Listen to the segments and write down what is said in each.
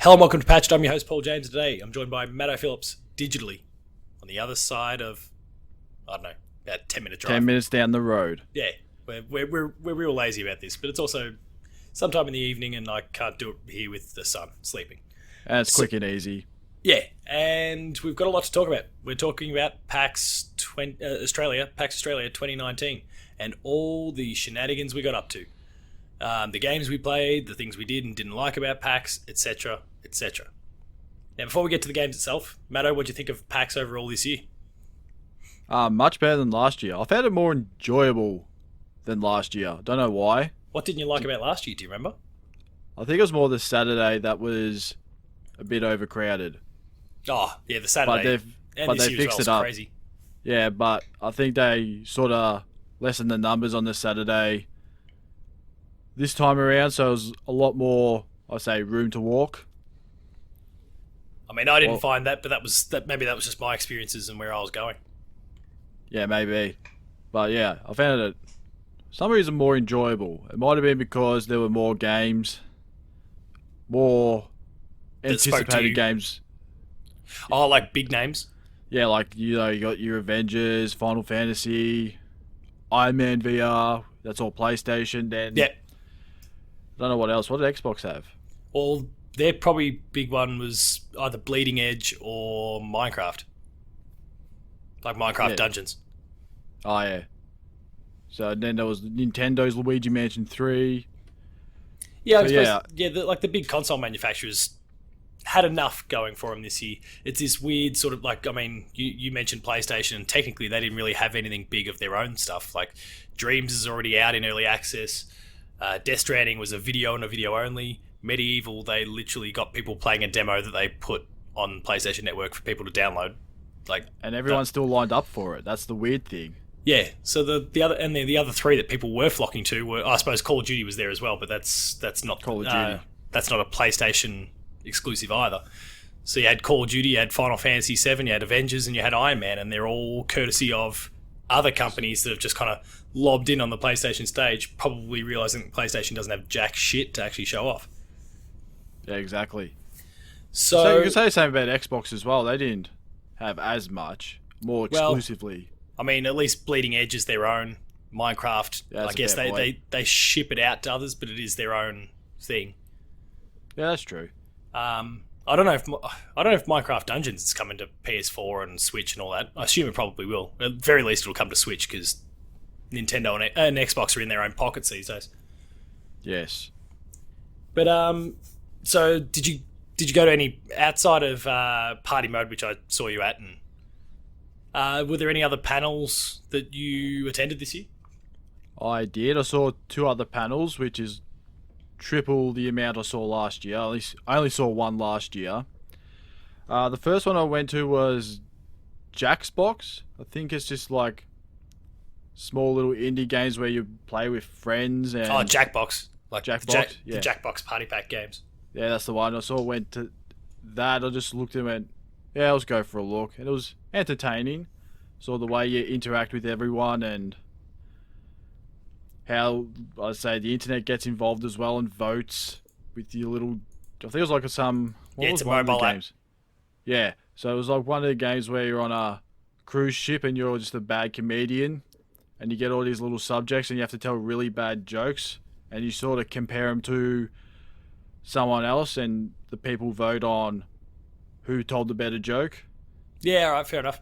Hello and welcome to Patch. I'm your host Paul James. Today I'm joined by Matto Phillips digitally on the other side of, I don't know, about 10-minute drive. 10 minutes down the road. Yeah, we're real lazy about this, but it's also sometime in the evening and I can't do it here with the sun sleeping. And it's quick and easy. Yeah, and we've got a lot to talk about. We're talking about PAX Australia 2019 and all the shenanigans we got up to. The games we played, the things we did and didn't like about PAX, etc., etc. Now, before we get to the games itself, Matto, what do you think of PAX overall this year? Much better than last year. I found it more enjoyable than last year. Don't know why. What didn't you like about last year? Do you remember? I think it was more the Saturday that was a bit overcrowded. Oh, yeah, the Saturday. But they fixed it up. Crazy. Yeah, but I think they sort of lessened the numbers on the Saturday this time around, so it was a lot more, I say, room to walk. I mean, I didn't find that, but maybe that was just my experiences and where I was going. Yeah, maybe. But yeah, I found it for some reason more enjoyable. It might have been because there were more games, more anticipated games. Oh, like big names? Yeah, like, you got your Avengers, Final Fantasy, Iron Man VR, that's all PlayStation. Then Yeah. I don't know what else. What did Xbox have? Well, their probably big one was either Bleeding Edge or Minecraft. Like Minecraft Dungeons. Oh, yeah. So then there was Nintendo's Luigi Mansion 3. Yeah, I suppose, the big console manufacturers had enough going for them this year. It's this weird sort of like, I mean, you mentioned PlayStation, and technically they didn't really have anything big of their own stuff. Like Dreams is already out in early access. Death Stranding was a video and a video only. Medieval, they literally got people playing a demo that they put on PlayStation Network for people to download. And everyone's still lined up for it. That's the weird thing. Yeah. So the other three that people were flocking to were, I suppose, Call of Duty was there as well, but that's not Call of Duty. That's not a PlayStation exclusive either. So you had Call of Duty, you had Final Fantasy VII, you had Avengers, and you had Iron Man, and they're all courtesy of other companies that have just kind of lobbed in on the PlayStation stage, probably realizing that PlayStation doesn't have jack shit to actually show off. Yeah, exactly. So you can say the same about Xbox as well. They didn't have as much, more exclusively. I mean, at least Bleeding Edge is their own. Minecraft, I guess they ship it out to others, but it is their own thing. Yeah, that's true. I don't know if Minecraft Dungeons is coming to PS4 and Switch and all that. I assume it probably will. At the very least, it'll come to Switch because Nintendo and Xbox are in their own pockets these days. Yes. But so did you go to any outside of party mode, which I saw you at, and were there any other panels that you attended this year? I did. I saw 2 other panels, which is triple the amount I saw last year. At least I only saw one last year. The first one I went to was Jackbox. I think it's just like small little indie games where you play with friends. And Jackbox. Like Jackbox? The Jackbox Party Pack games. Yeah, that's the one. I went to that. I just looked and went, yeah, let's go for a look. And it was entertaining. Saw the way you interact with everyone and how, I say, the internet gets involved as well and votes with your little... I think it was like some... It's a mobile app. Yeah, so it was like one of the games where you're on a cruise ship and you're just a bad comedian and you get all these little subjects and you have to tell really bad jokes and you sort of compare them to someone else and the people vote on who told the better joke. Yeah, all right, fair enough.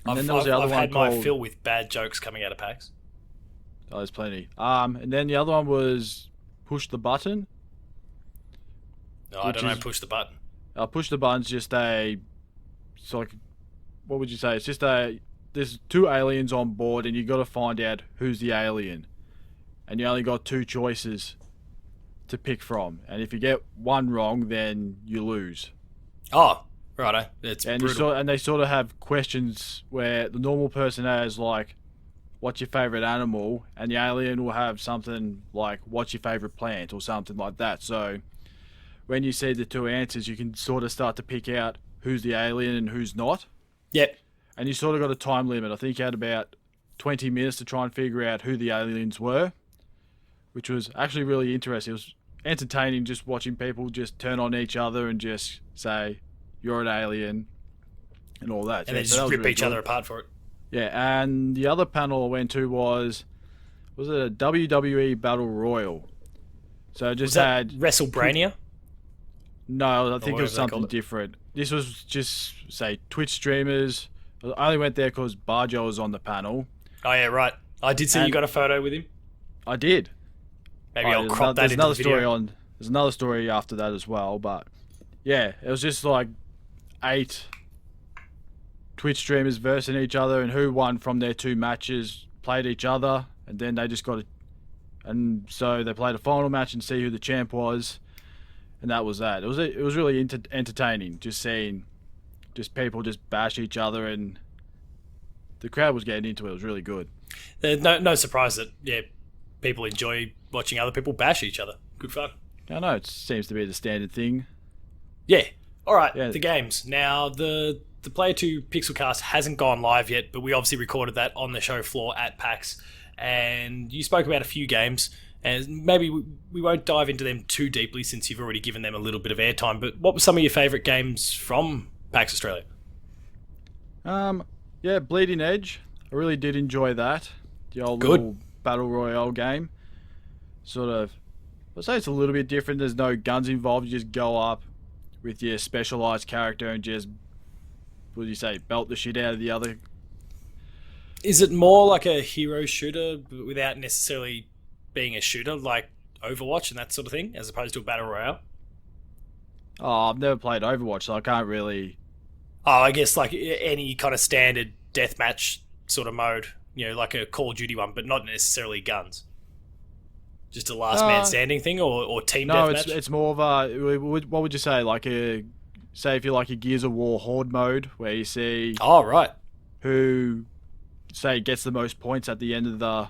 And then there was the other I've one had called... my fill with bad jokes coming out of PAX. Oh, there's plenty. And then the other one was Push the Button. No, I don't know. Push the button. Push the button's just it's like, what would you say? It's just there's 2 aliens on board and you got to find out who's the alien. And you only got 2 choices to pick from. And if you get one wrong, then you lose. Oh, righto. It's brutal. And they sort of have questions where the normal person has like, what's your favourite animal? And the alien will have something like, what's your favourite plant? Or something like that. So when you see the 2 answers, you can sort of start to pick out who's the alien and who's not. Yep. And you sort of got a time limit. I think you had about 20 minutes to try and figure out who the aliens were, which was actually really interesting. It was entertaining just watching people just turn on each other and just say, "You're an alien," and all that. And then just rip each other apart for it. Yeah, and the other panel I went to was it a WWE Battle Royal? So it just had WrestleBrania. No, I think it was something different. This was just, say, Twitch streamers. I only went there because Barjo was on the panel. Oh, yeah, right. I did see you got a photo with him. I did. Maybe I'll crop that into the video. There's another story after that as well, but yeah, it was just like 8 Twitch streamers versing each other, and who won from their 2 matches played each other, and then they just got and so they played a final match and see who the champ was. And that was that. It was really entertaining, just seeing just people just bash each other, and the crowd was getting into it. It was really good. No surprise that people enjoy watching other people bash each other. Good fun. I know it seems to be the standard thing. Yeah. All right. Yeah. The games now. The Player 2 Pixelcast hasn't gone live yet, but we obviously recorded that on the show floor at PAX, and you spoke about a few games. And maybe we won't dive into them too deeply since you've already given them a little bit of airtime, but what were some of your favourite games from PAX Australia? Yeah, Bleeding Edge. I really did enjoy that. The old little Battle Royale game. Sort of, I'd say it's a little bit different. There's no guns involved. You just go up with your specialised character and just, what do you say, belt the shit out of the other. Is it more like a hero shooter without necessarily being a shooter like Overwatch and that sort of thing, as opposed to a battle royale? Oh, I've never played Overwatch, so I can't really. Oh, I guess like any kind of standard deathmatch sort of mode, like a Call of Duty one, but not necessarily guns. Just a last man standing thing, or team deathmatch. No, it's more of a. What would you say? Like say if you're like a Gears of War Horde mode, where you see. Oh right. Who, say, gets the most points at the end of the.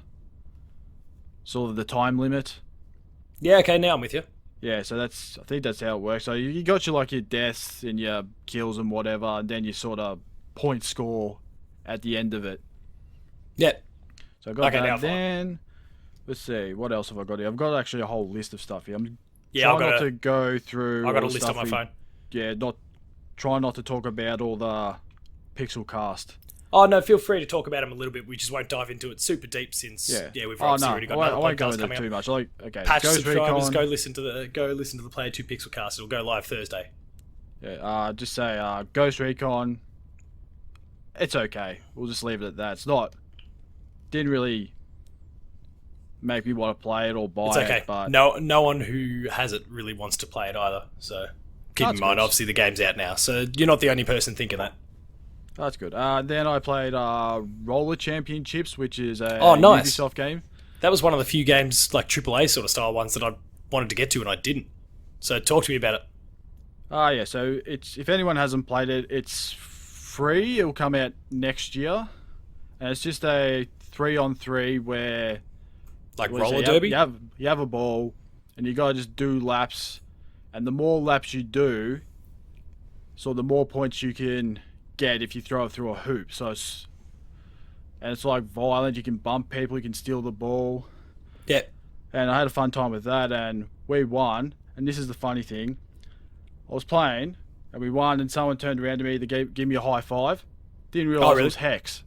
Sort of the time limit. Yeah, okay, now I'm with you. Yeah, so I think that's how it works. So you got your deaths and your kills and whatever, and then you sort of point score at the end of it. Yeah. So I got that. Now then let's see, what else have I got here? I've got actually a whole list of stuff here. I'm trying not to go through. I've got a list on my phone. Yeah, try not to talk about all the Pixel cast. Oh no, feel free to talk about them a little bit. We just won't dive into it super deep since we've obviously already got another podcast coming up. Too much. Okay, Patch subscribers, go listen to the Player 2 Pixelcast. It'll go live Thursday. Yeah, just say Ghost Recon. It's okay. We'll just leave it at that. Didn't really make me want to play it or buy it. It's okay. But no one who has it really wants to play it either. So keep in mind, obviously the game's out now, so you're not the only person thinking that. That's good. Then I played Roller Championships, which is a nice Ubisoft game. That was one of the few games, like AAA sort of style ones, that I wanted to get to and I didn't. So talk to me about it. Yeah. So if anyone hasn't played it, it's free. It'll come out next year, and it's just a 3-on-3 where, like roller derby. You have a ball, and you gotta just do laps, and the more laps you do, so the more points you can get if you throw it through a hoop. So it's like violent. You can bump people. You can steal the ball. Yeah. And I had a fun time with that, and we won. And this is the funny thing: I was playing, and we won, and someone turned around to me. They gave me a high five. Didn't realize it was Hex.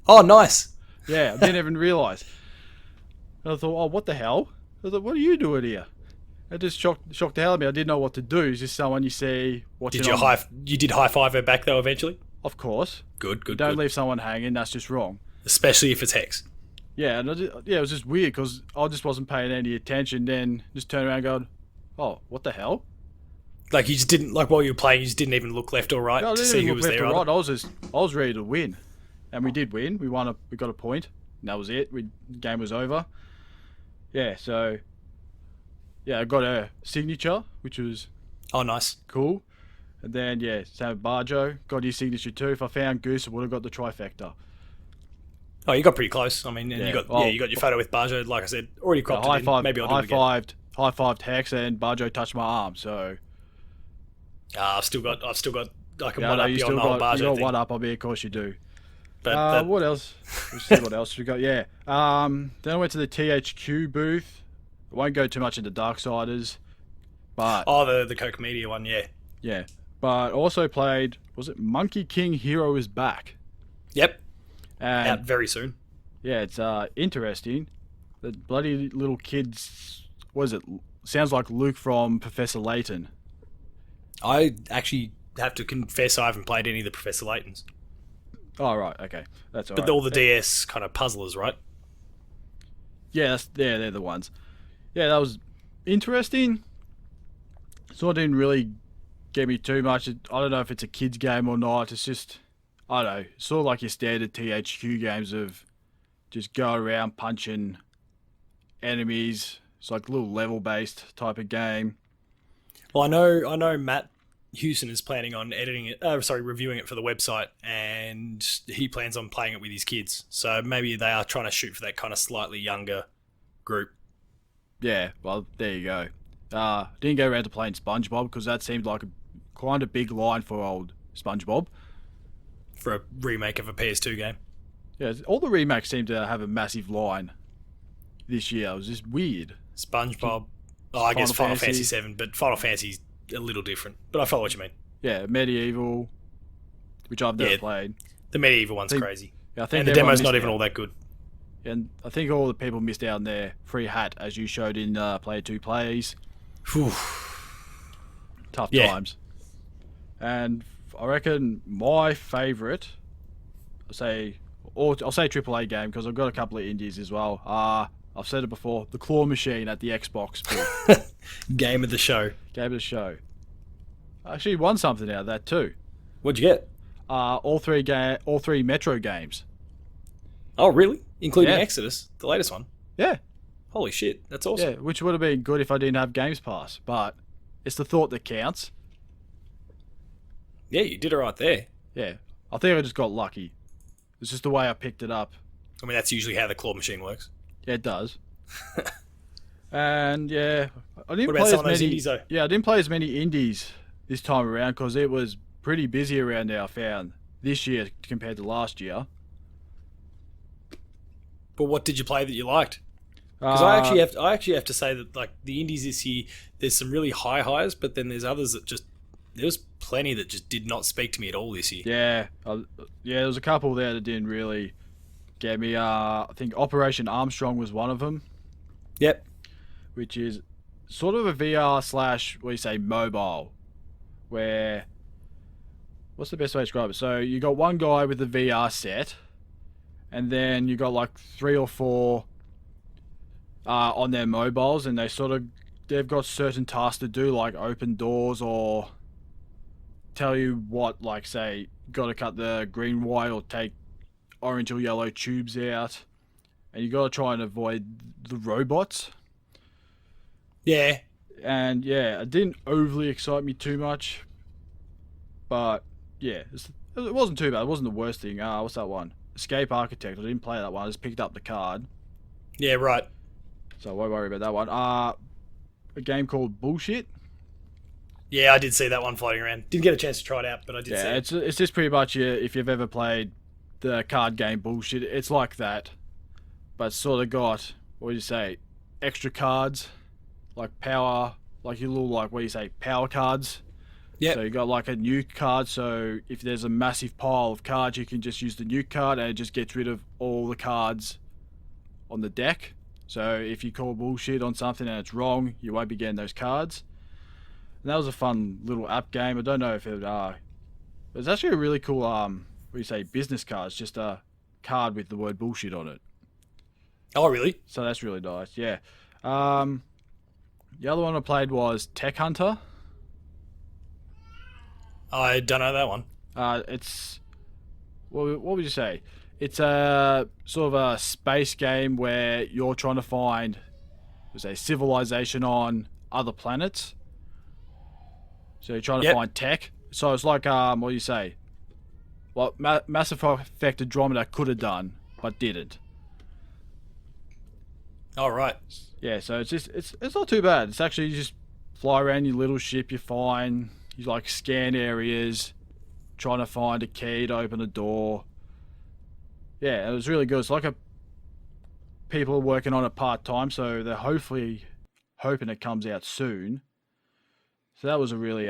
Oh, nice. Yeah, I didn't even realize. And I thought, what the hell? I thought, what are you doing here? It just shocked the hell out of me. I didn't know what to do. It's just someone you see watching. You did high five her back though eventually? Of course. Good. Don't leave someone hanging. That's just wrong. Especially if it's Hex. Yeah, and it was just weird because I just wasn't paying any attention. Then just turned around and going, what the hell? Like you just didn't, like while you were playing, you just didn't even look left or right to see who was there. Right. I was ready to win, and we did win. We won. We got a point. And that was it. The game was over. Yeah. So. Yeah, I got a signature, which was nice, cool. And then same with Barjo, got his signature too. If I found Goose, I would have got the trifecta. Oh, you got pretty close. I mean, you got your photo with Barjo. Like I said, already cropped it in. Maybe I'll do it again. High-fived Hex, and Barjo touched my arm. So I've still got. I can one up you on the whole Barjo thing. You got thing. one up. Of course you do. But what else? Let's see what else we got. Yeah. Then I went to the THQ booth. I won't go too much into Darksiders, but Oh, the Coke Media one, yeah. yeah. But also played, was it Monkey King Hero is Back? Yep. And Out very soon. yeah, it's interesting. The bloody little kids, what is it? Sounds like Luke from Professor Layton. I actually have to confess I haven't played any of the Professor Laytons. Oh, right, okay. That's all right. But all the DS kind of puzzlers, right? Yeah, they're the ones. Yeah, that was interesting. Sort of didn't really get me too much. I don't know if it's a kid's game or not. It's just, I don't know, sort of like your standard THQ games of just go around punching enemies. It's like a little level-based type of game. Well, I know Matt Hewson is planning on reviewing it for the website, and he plans on playing it with his kids. So maybe they are trying to shoot for that kind of slightly younger group. Yeah, well, there you go. Didn't go around to playing SpongeBob because that seemed like a kind of big line for old SpongeBob. For a remake of a PS2 game. Yeah, all the remakes seem to have a massive line this year. It was just weird. SpongeBob. Oh, I guess Final Fantasy 7, but Final Fantasy's a little different. But I follow what you mean. Yeah, Medieval, which I've never played. The Medieval one's crazy. Yeah, I think and the demo's not even all that good. And I think all the people missed out on their free hat, as you showed in Player 2 Plays. Tough times. And I reckon my favourite, I'll say AAA game because I've got a couple of indies as well. I've said it before, the Claw Machine at the Xbox. Game of the show. Game of the show. I actually won something out of that too. What'd you get? All three Metro games. Oh, really? Including Exodus, the latest one? Yeah. Holy shit, that's awesome. Yeah, which would have been good if I didn't have Games Pass, but it's the thought that counts. Yeah, you did it right there. Yeah, I think I just got lucky. It's just the way I picked it up. I mean, that's usually how the claw machine works. Yeah, it does. And yeah, I didn't what about play some as of those many indies though? Yeah, I didn't play as many indies this time around because it was pretty busy around there. I found this year compared to last year. But what did you play that you liked? Because I actually have to say that like the indies this year, there's some really high highs, but then there's others that just there was plenty that just did not speak to me at all this year. Yeah, there was a couple there that didn't really get me. I think Operation Armstrong was one of them. Yep. Which is sort of a VR / what do you say, mobile, where what's the best way to describe it? So you got one guy with the VR set, and then you got like 3 or 4 on their mobiles, and they've got certain tasks to do, like open doors or tell you what, like say, got to cut the green wire or take orange or yellow tubes out, and you got to try and avoid the robots. Yeah. And yeah, it didn't overly excite me too much, but yeah, it wasn't too bad. It wasn't the worst thing. What's that one? Escape Architect. I didn't play that one. I just picked up the card. Yeah, right. So I won't worry about that one. A game called Bullshit. Yeah, I did see that one floating around. Didn't get a chance to try it out, but I did see it. It's just pretty much if you've ever played the card game Bullshit, it's like that, but it's sort of got, what do you say, extra cards, like power, like your little, like, what do you say, power cards. Yeah. So you got like a nuke card, so if there's a massive pile of cards, you can just use the nuke card and it just gets rid of all the cards on the deck. So if you call bullshit on something and it's wrong, you won't be getting those cards. And that was a fun little app game. I don't know if it was actually a really cool what do you say, business card. It's just a card with the word bullshit on it. Oh, really? So that's really nice. Yeah. The other one I played was Tech Hunter. I don't know that one. It's what would you say? It's a sort of a space game where you're trying to find, say, civilization on other planets. So you're trying to find tech. So it's like what do you say? What Mass Effect Andromeda could have done, but didn't. Oh, right. Yeah. So it's not too bad. It's actually, you just fly around your little ship. You find, you like scan areas, trying to find a key to open a door. Yeah, it was really good. It's like people are working on it part-time, so they're hopefully hoping it comes out soon. So that was a really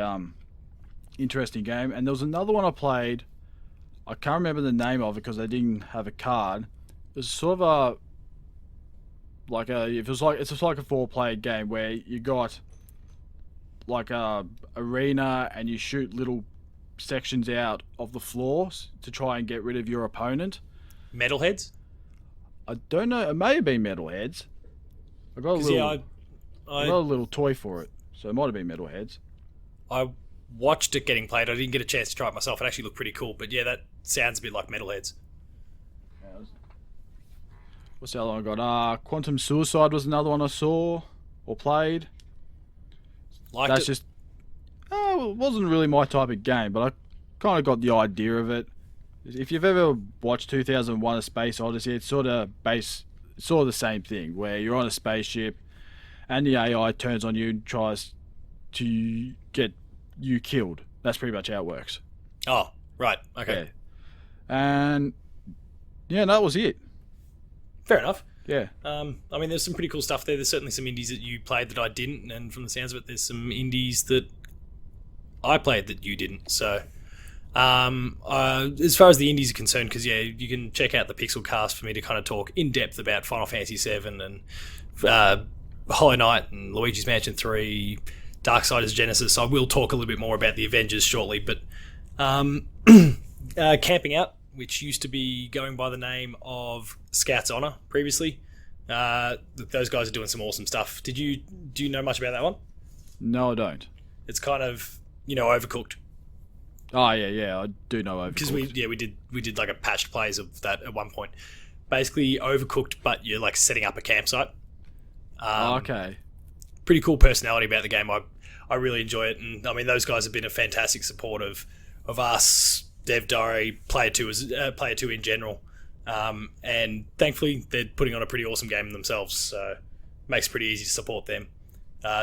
interesting game. And there was another one I played. I can't remember the name of it because I didn't have a card. It was sort of it's just like a 4-player game where you got like a arena and you shoot little sections out of the floors to try and get rid of your opponent. Metalheads? I don't know. It may have been Metalheads. I got a little toy for it, so it might have been Metalheads. I watched it getting played. I didn't get a chance to try it myself. It actually looked pretty cool, but yeah, that sounds a bit like Metalheads. What's the other one I got? Quantum Suicide was another one I saw or played. It wasn't really my type of game, but I kind of got the idea of it. If you've ever watched 2001: A Space Odyssey, it's sort of the same thing, where you're on a spaceship and the AI turns on you and tries to get you killed. That's pretty much how it works. Oh, right. Okay. Yeah. And yeah, that was it. Fair enough. Yeah. I mean, there's some pretty cool stuff there. There's certainly some indies that you played that I didn't, and from the sounds of it, there's some indies that I played that you didn't. So, as far as the indies are concerned, because yeah, you can check out the Pixel Cast for me to kind of talk in depth about Final Fantasy VII and Hollow Knight and Luigi's Mansion 3, Darksiders Genesis. I will talk a little bit more about the Avengers shortly, but Camping Out, which used to be going by the name of Scout's Honor previously. Those guys are doing some awesome stuff. Do you know much about that one? No, I don't. It's kind of, Overcooked. Oh yeah, I do know Overcooked. Because we did like a patched plays of that at one point. Basically Overcooked, but you're like setting up a campsite. Okay. Pretty cool personality about the game. I really enjoy it, and I mean those guys have been a fantastic support of us, Dev Diary, Player 2 in general. And thankfully they're putting on a pretty awesome game themselves, so it makes it pretty easy to support them.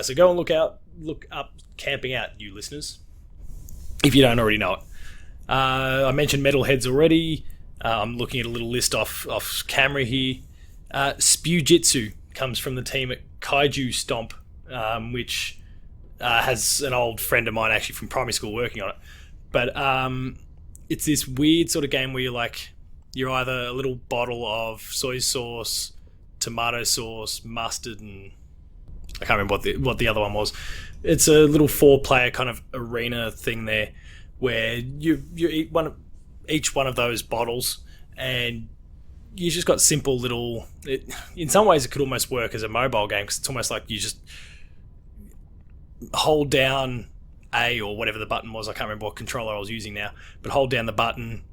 So go and look up Camping Out, you listeners, if you don't already know it. I mentioned Metalheads already. I'm looking at a little list off camera here. Spewjitsu comes from the team at Kaiju Stomp, which has an old friend of mine actually from primary school working on it. But it's this weird sort of game where you're either a little bottle of soy sauce, tomato sauce, mustard, and I can't remember what the other one was. It's a little 4-player kind of arena thing there, where you eat each one of those bottles, and you just got simple little. In some ways, it could almost work as a mobile game because it's almost like you just hold down A or whatever the button was. I can't remember what controller I was using now, but hold down the button.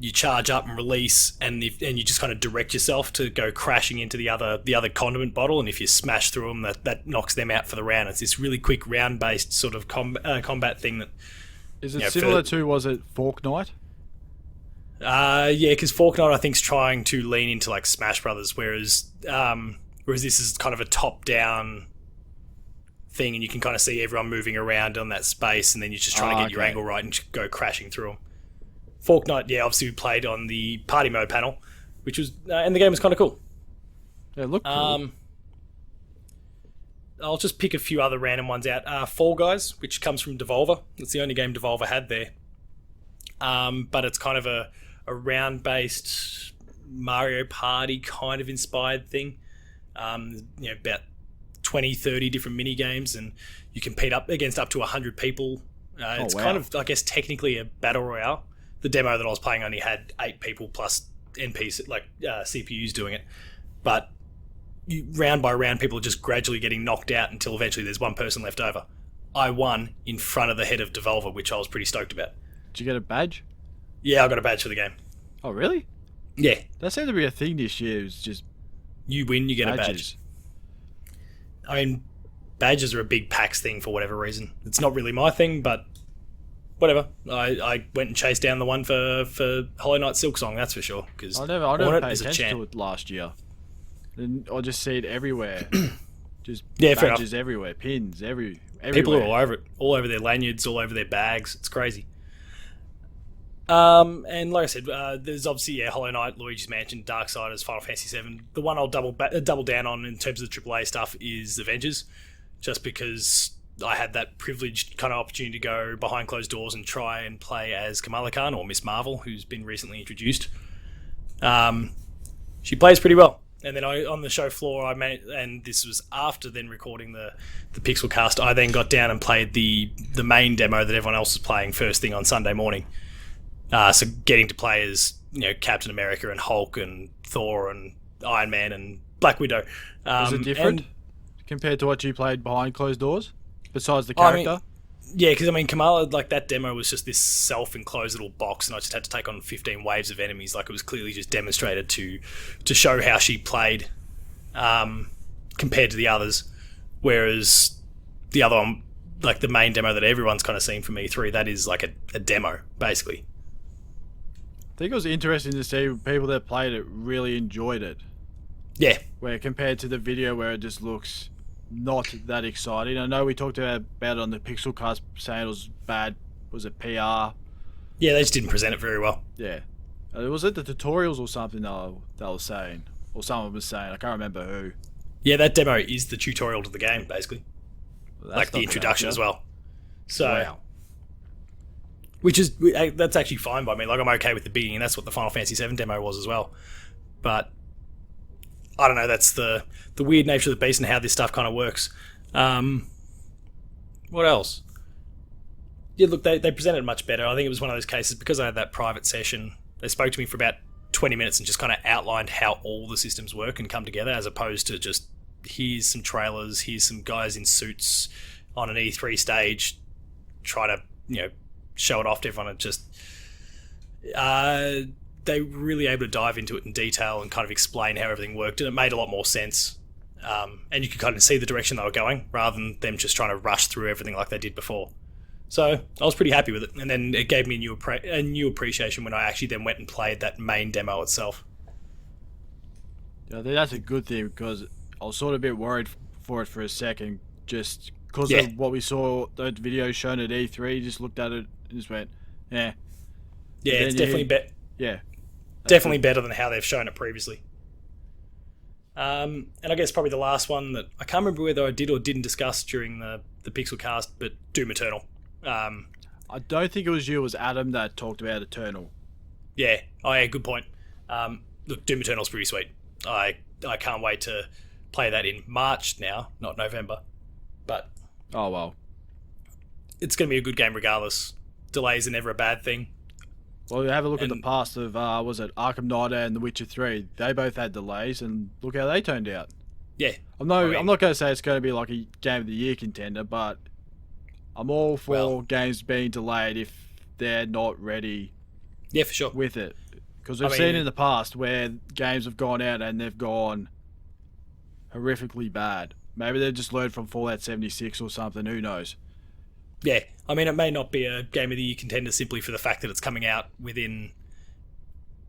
You charge up and release, and you just kind of direct yourself to go crashing into the other condiment bottle. And if you smash through them, that knocks them out for the round. It's this really quick round-based sort of combat thing that. Is it similar to, was it Fork Knight? Yeah, because Fork Knight I think is trying to lean into like Smash Brothers, whereas this is kind of a top-down thing, and you can kind of see everyone moving around on that space, and then you're just trying to get your angle right and go crashing through them. Fork Knight, yeah, obviously we played on the party mode panel, which was and the game was kind of cool. Yeah, it looked cool. I'll just pick a few other random ones out. Fall Guys, which comes from Devolver. It's the only game Devolver had there. But it's kind of a round-based Mario Party kind of inspired thing. About 20, 30 different mini games, and you compete up against up to 100 people. It's kind of, I guess, technically a battle royale. The demo that I was playing only had 8 people plus NPCs, CPUs doing it. But round by round, people are just gradually getting knocked out until eventually there's one person left over. I won in front of the head of Devolver, which I was pretty stoked about. Did you get a badge? Yeah, I got a badge for the game. Oh, really? Yeah. That seemed to be a thing this year. It was just you win, you get badges. A badge. I mean, badges are a big PAX thing for whatever reason. It's not really my thing, but whatever. I went and chased down the one for Hollow Knight Silksong, that's for sure. Because I never paid attention to it last year. And I just see it everywhere. Just badges everywhere, pins everywhere. People are all over it, all over their lanyards, all over their bags. It's crazy. And like I said, there's obviously Hollow Knight, Luigi's Mansion, Darksiders, Final Fantasy VII. The one I'll double down on in terms of the AAA stuff is Avengers, just because I had that privileged kind of opportunity to go behind closed doors and try and play as Kamala Khan, or Miss Marvel, who's been recently introduced. She plays pretty well. And then on the show floor, and this was after then recording the Pixel Cast, I then got down and played the main demo that everyone else was playing first thing on Sunday morning. So getting to play as Captain America and Hulk and Thor and Iron Man and Black Widow. Was it different compared to what you played behind closed doors? Besides the character? Because Kamala, like that demo was just this self-enclosed little box, and I just had to take on 15 waves of enemies. Like it was clearly just demonstrated to show how she played compared to the others. Whereas the other one, like the main demo that everyone's kind of seen from E3, that is like a demo, basically. I think it was interesting to see people that played it really enjoyed it. Yeah. Where compared to the video where it just looks not that exciting. I know we talked about it on the Pixel Cast saying it was bad. Was it PR? Yeah, they just didn't present it very well. Yeah. Was it the tutorials or something they were saying? Or someone was saying, I can't remember who. Yeah, that demo is the tutorial to the game, basically. Well, like the introduction as well. So, wow. That's actually fine by me. Like, I'm okay with the beginning, and that's what the Final Fantasy VII demo was as well. But I don't know, that's the weird nature of the beast and how this stuff kind of works. What else? Yeah, look, they presented much better. I think it was one of those cases, because I had that private session, they spoke to me for about 20 minutes and just kind of outlined how all the systems work and come together, as opposed to just, here's some trailers, here's some guys in suits on an E3 stage, try to, show it off to everyone. And just... they were really able to dive into it in detail and kind of explain how everything worked, and it made a lot more sense. And you could kind of see the direction they were going, rather than them just trying to rush through everything like they did before. So I was pretty happy with it, and then it gave me a new appreciation when I actually then went and played that main demo itself. I think that's a good thing, because I was sort of a bit worried for it for a second, just because of what we saw, those videos shown at E3, just looked at it and just went, yeah. Yeah, it's definitely better. Yeah. Definitely better than how they've shown it previously. And I guess probably the last one that I can't remember whether I did or didn't discuss during the Pixel Cast, but Doom Eternal. I don't think it was you, it was Adam that talked about Eternal. Yeah, good point. Look, Doom Eternal's pretty sweet. I can't wait to play that in March now, not November. But oh well, it's going to be a good game regardless. Delays are never a bad thing. Well, you have a look at the past of, was it Arkham Knight and The Witcher 3? They both had delays, and look how they turned out. Yeah. I'm not going to say it's going to be like a Game of the Year contender, but I'm all for games being delayed if they're not ready. Yeah, for sure. With it. Because we've seen in the past where games have gone out and they've gone horrifically bad. Maybe they've just learned from Fallout 76 or something, who knows? Yeah, it may not be a Game of the Year contender simply for the fact that it's coming out within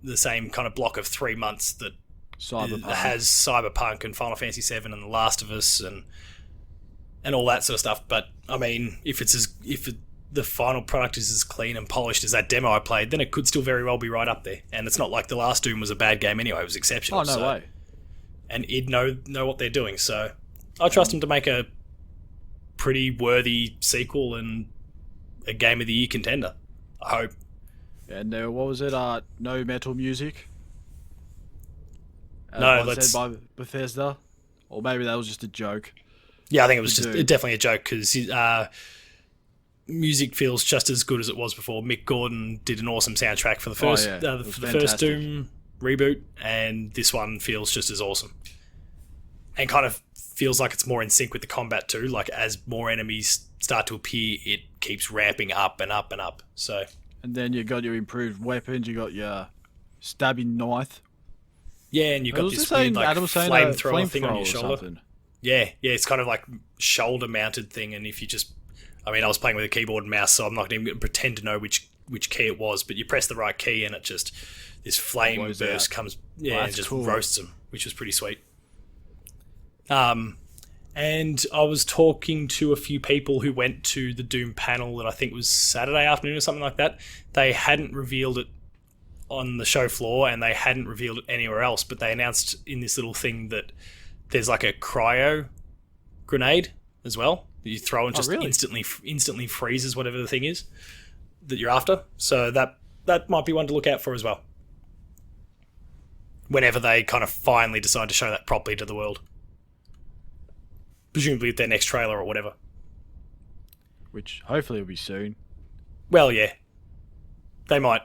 the same kind of block of 3 months that has Cyberpunk and Final Fantasy VII and The Last of Us and all that sort of stuff. But if the final product is as clean and polished as that demo I played, then it could still very well be right up there. And it's not like the last Doom was a bad game anyway; it was exceptional. Oh no way! And id know what they're doing, so I trust them to make a pretty worthy sequel and a Game of the Year contender, I hope. And what was it? No metal music? No, said by Bethesda? Or maybe that was just a joke. Yeah, I think it was definitely a joke, because music feels just as good as it was before. Mick Gordon did an awesome soundtrack for the first Doom reboot, and this one feels just as awesome. And kind of feels like it's more in sync with the combat too. Like, as more enemies start to appear, it keeps ramping up and up and up. So, and then you got your improved weapons. You got your stabbing knife. Yeah, and you got this weird flamethrower thing on your shoulder. Something. Yeah, it's kind of like shoulder mounted thing. And if you just, I was playing with a keyboard and mouse, so I'm not even going to pretend to know which key it was. But you press the right key, and it just, this flame burst comes, and just roasts them, which was pretty sweet. And And I was talking to a few people who went to the Doom panel that I think was Saturday afternoon or something like that. They hadn't revealed it on the show floor and they hadn't revealed it anywhere else, but they announced in this little thing that there's like a cryo grenade as well that you throw and just really? instantly freezes whatever the thing is that you're after. So that might be one to look out for as well. Whenever they kind of finally decide to show that properly to the world. Presumably with their next trailer or whatever. Which hopefully will be soon. Well, yeah. They might.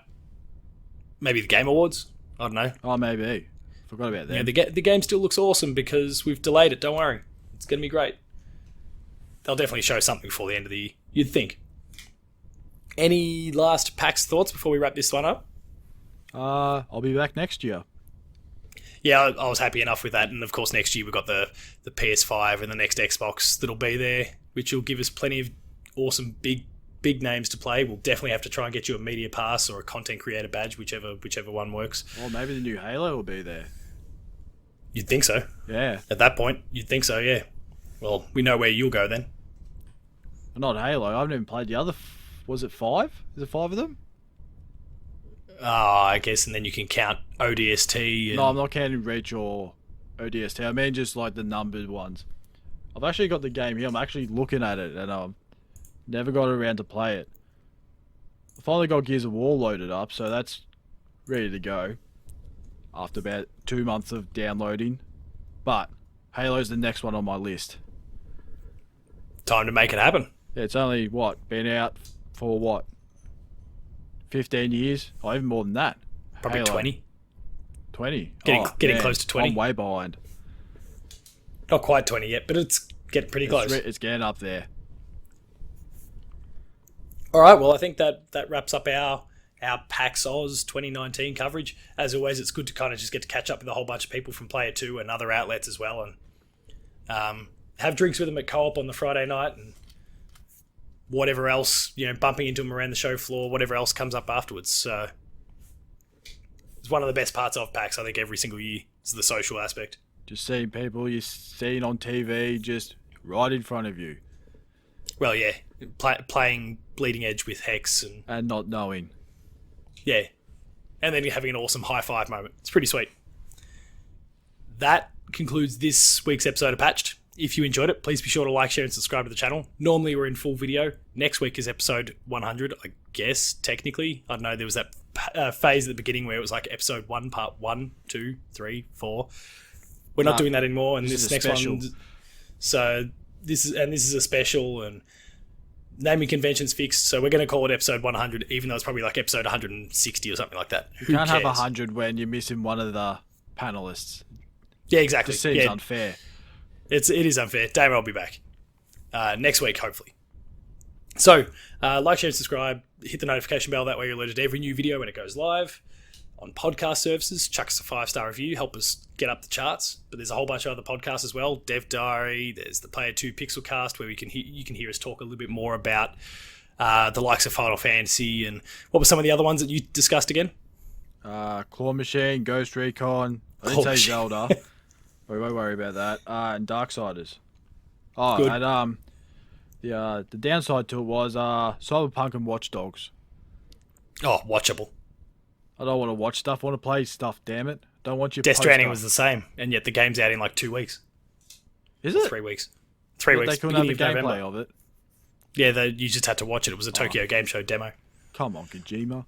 Maybe the Game Awards? I don't know. Oh, maybe. Forgot about that. Yeah, the game still looks awesome because we've delayed it. Don't worry. It's going to be great. They'll definitely show something before the end of the year. You'd think. Any last PAX thoughts before we wrap this one up? I'll be back next year. Yeah, I was happy enough with that. And of course, next year we've got the PS5 and the next Xbox that'll be there, which will give us plenty of awesome big names to play. We'll definitely have to try and get you a media pass or a content creator badge, whichever one works. Or maybe the new Halo will be there. You'd think so. Yeah. At that point, you'd think so, yeah. Well, we know where you'll go then. Not Halo. I haven't even played the other... Was it 5? Is it 5 of them? I guess, and then you can count ODST. And... No, I'm not counting Reach or ODST. I mean just like the numbered ones. I've actually got the game here. I'm actually looking at it and never got around to play it. I finally got Gears of War loaded up, so that's ready to go. After about 2 months of downloading. But Halo's the next one on my list. Time to make it happen. Yeah, it's only, been out for 15 years? Or even more than that. Probably Halo. 20. 20? Getting close to 20. I'm way behind. Not quite 20 yet, but it's getting pretty close. It's getting up there. All right, well, I think that wraps up our PAX Aus 2019 coverage. As always, it's good to kind of just get to catch up with a whole bunch of people from Player 2 and other outlets as well, and have drinks with them at Co-op on the Friday night and whatever else, bumping into them around the show floor, whatever else comes up afterwards. So it's one of the best parts of PAX, I think, every single year is the social aspect. Just seeing people you're seeing on TV just right in front of you. Well, yeah, playing Bleeding Edge with Hex and not knowing. Yeah, and then you're having an awesome high-five moment. It's pretty sweet. That concludes this week's episode of Patched. If you enjoyed it, please be sure to like, share, and subscribe to the channel. Normally, we're in full video. Next week is episode 100, I guess, technically. I don't know, there was that phase at the beginning where it was like episode 1, part 1, 2, 3, 4. We're not doing that anymore, and this next special. one... So, this is a special, and naming convention's fixed, so we're going to call it episode 100, even though it's probably like episode 160 or something like that. You can't have 100 when you're missing one of the panelists. Yeah, exactly. It just seems unfair. It is unfair. Damo will be back next week, hopefully. So, like, share, and subscribe. Hit the notification bell. That way you're alerted to every new video when it goes live. On podcast services, chuck us a 5-star review. Help us get up the charts. But there's a whole bunch of other podcasts as well. Dev Diary. There's the Player 2 Pixelcast, where you can hear us talk a little bit more about the likes of Final Fantasy. And what were some of the other ones that you discussed again? Claw Machine, Ghost Recon. I didn't say Zelda. We won't worry about that. And Darksiders. Oh, good. And the downside to it was Cyberpunk and Watch Dogs. Oh, watchable. I don't want to watch stuff. I want to play stuff, damn it. Don't want you Death Stranding was the same, and yet the game's out in like 2 weeks. Is it? 3 weeks. 3 weeks. They couldn't have the gameplay of it. Yeah, you just had to watch it. It was a Tokyo Game Show demo. Come on, Kojima.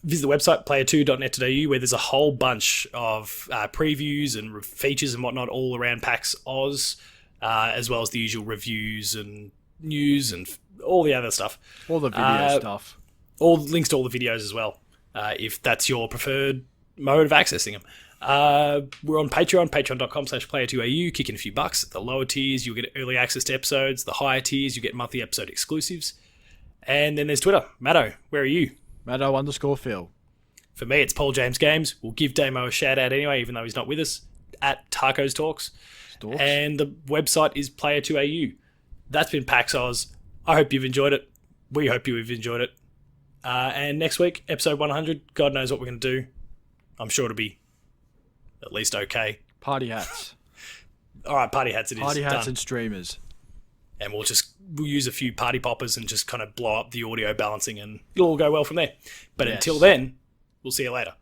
Visit the website, player2.net.au, where there's a whole bunch of previews and features and whatnot all around PAX Aus, as well as the usual reviews and news and all the other stuff. All the video stuff. All links to all the videos as well, if that's your preferred mode of accessing them. We're on Patreon, patreon.com/player2au. Kick in a few bucks. At the lower tiers, you'll get early access to episodes. The higher tiers, you get monthly episode exclusives. And then there's Twitter. Matto, where are you? Matto_Phil. For me, it's Paul James Games. We'll give Damo a shout out anyway, even though he's not with us, at Tacos Talks. And the website is player2au. That's been PAX Aus. I hope you've enjoyed it. We hope you've enjoyed it. And next week, episode 100, God knows what we're going to do. I'm sure it'll be at least okay. Party hats. All right, party hats. It is Party hats done. and streamers. And we'll use a few party poppers and just kind of blow up the audio balancing, and it'll all go well from there. But Yes. until then, we'll see you later.